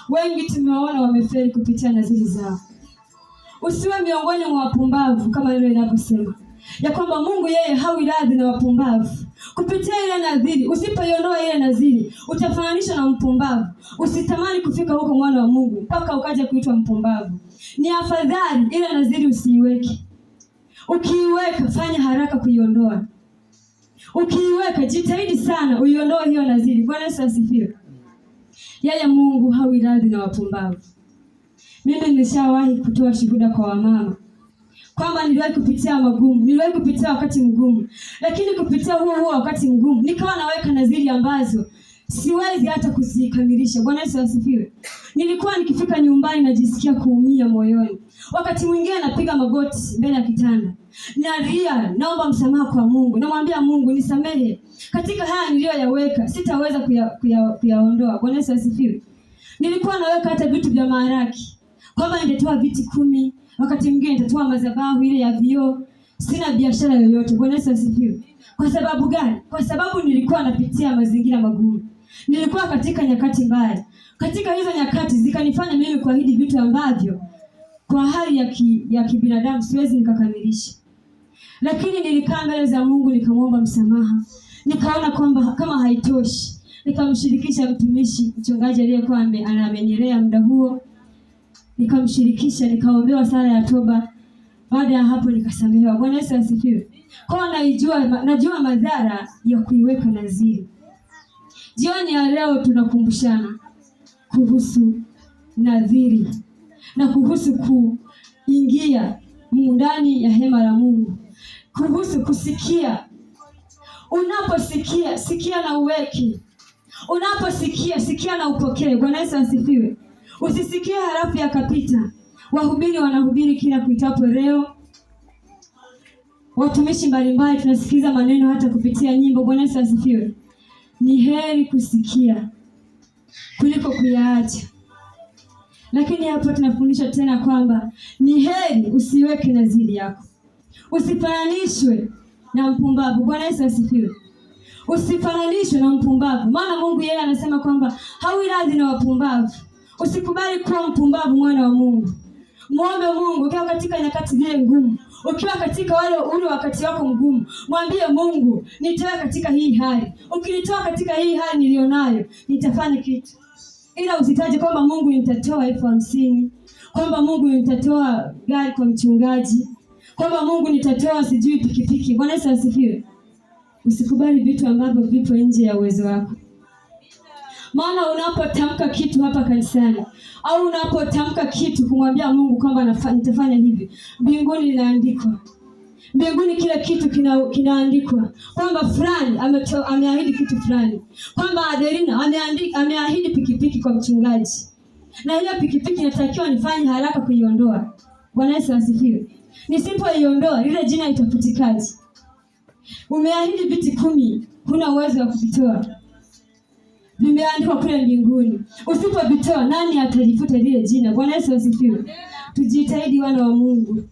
Wengi tumewaona wamefeli kupitia nadhiri zao. Usiwe miongoni mwa wapumbavu, kama ile inavyosema ya kwamba Mungu yeye hawi radhi na wapumbavu. Kupitia ile nadhiri, usipoiondoa ile nadhiri, utafananishwa na mpumbavu. Usitamani kufika huko mwana wa Mungu mpaka ukaja kuitwa mpumbavu. Ni afadhali ile nadhiri usiiweke. Ukiiweka, fanya haraka kuiondoa. Ukiiweka, jitahidi sana uiondoe hiyo nadhiri. Bwana Yesu asifiwe. Yeye Mungu hawi radhi na wapumbavu. Mimi nimeshawahi kutoa shuhuda kwa wamama kwamba niliwahi kupitia magumu, niliwahi kupitia wakati mgumu, lakini kupitia huo wakati mgumu nikawa naweka nadhiri ambazo siwezi hata kuzikamilisha. Bwana Yesu asifiwe. Nilikuwa nikifika nyumbani najisikia kuumia moyoni. Wakati mwingine napiga magoti mbele ya kitanda, nalia, naomba msamaha kwa Mungu, namwambia Mungu nisamehe katika haya niliyoyaweka, sitaweza kuyaondoa. Bwana Yesu asifiwe. Nilikuwa naweka hata vitu vya maharaki kwamba nitatoa viti 10, wakati mwingine nitatoa madhabahu ile ya vioo. Sina biashara yoyote. Bwana Yesu asifiwe. Kwa sababu gani? Kwa sababu nilikuwa napitia mazingira magumu. Nilikuwa katika nyakati mbaya. Katika hizo nyakati zikanifanya mimi kuahidi vitu ambavyo kwa hali ya kibinadamu siwezi nikakamilisha. Lakini nilikaa mbele za Mungu nikamwomba msamaha. Nikaona kwamba kama haitoshi, nikamshirikisha mchungaji aliyekuwa anamenyelea muda huo. Nikamshirikisha, nikaombewa sala ya toba. Baada ya hapo nikasamehewa. Bwana Yesu asifiwe. Kwa najua madhara ya kuiweka nadhiri. Jioni ya leo tunakumbushana kuhusu nadhiri na kuhusu kuingia ndani ya hema la Mungu, kuhusu kusikia. Unaposikia, sikia na uweke. Unaposikia, sikia na upokee. Bwana Yesu asifiwe. Usisikie halafu yakapita. Wahubiri wanahubiri kila kuitapo leo. Watumishi mbalimbali tunasikiza maneno hata kupitia nyimbo. Bwana Yesu asifiwe. Ni heri kusikia kuliko kuyaacha. Lakini hapo tunafundisha tena kwamba ni heri usiweke nadhiri yako. Usifananishwe na mpumbavu. Bwana Yesu asifiwe. Usifananishwe na mpumbavu. Maana Mungu yeye anasema kwamba hawi radhi na wapumbavu. Usikubali kuwa mpumbavu, mwana wa Mungu. Muombe Mungu ukiwa katika nyakati zile ngumu. Ukiwa katika ule wakati wako mgumu, mwambie Mungu, nitoe katika hii hali. Ukinitoa katika hii hali nilionayo, nitafanya kitu. Ila usitaje kwamba Mungu nitatoa 50,000, kwamba Mungu nitatoa gari kwa mchungaji, kwamba Mungu nitatoa sijui pikipiki. Bwana Yesu asifiwe. Usikubali vitu ambavyo vipo nje ya uwezo wako. Maana unapotamka kitu hapa kanisani au unapotamka kitu kumwambia Mungu kwamba nitafanya hivi, mbinguni inaandikwa. Mbinguni kila kitu kinaandikwa kwamba fulani ameahidi kitu fulani, kwamba Adelina ameahidi pikipiki kwa mchungaji, na hiyo pikipiki inatakiwa nifanye haraka kuiondoa. Bwana Yesu asifiwe. Nisipoiondoa ile jina itafutikaje? Umeahidi viti 10, huna uwezo wa kuvitoa. Vimeandikwa kule mbinguni. Usipovitoa, nani atalifuta lile jina? Bwana Yesu asifiwe. Tujitahidi wana wa Mungu.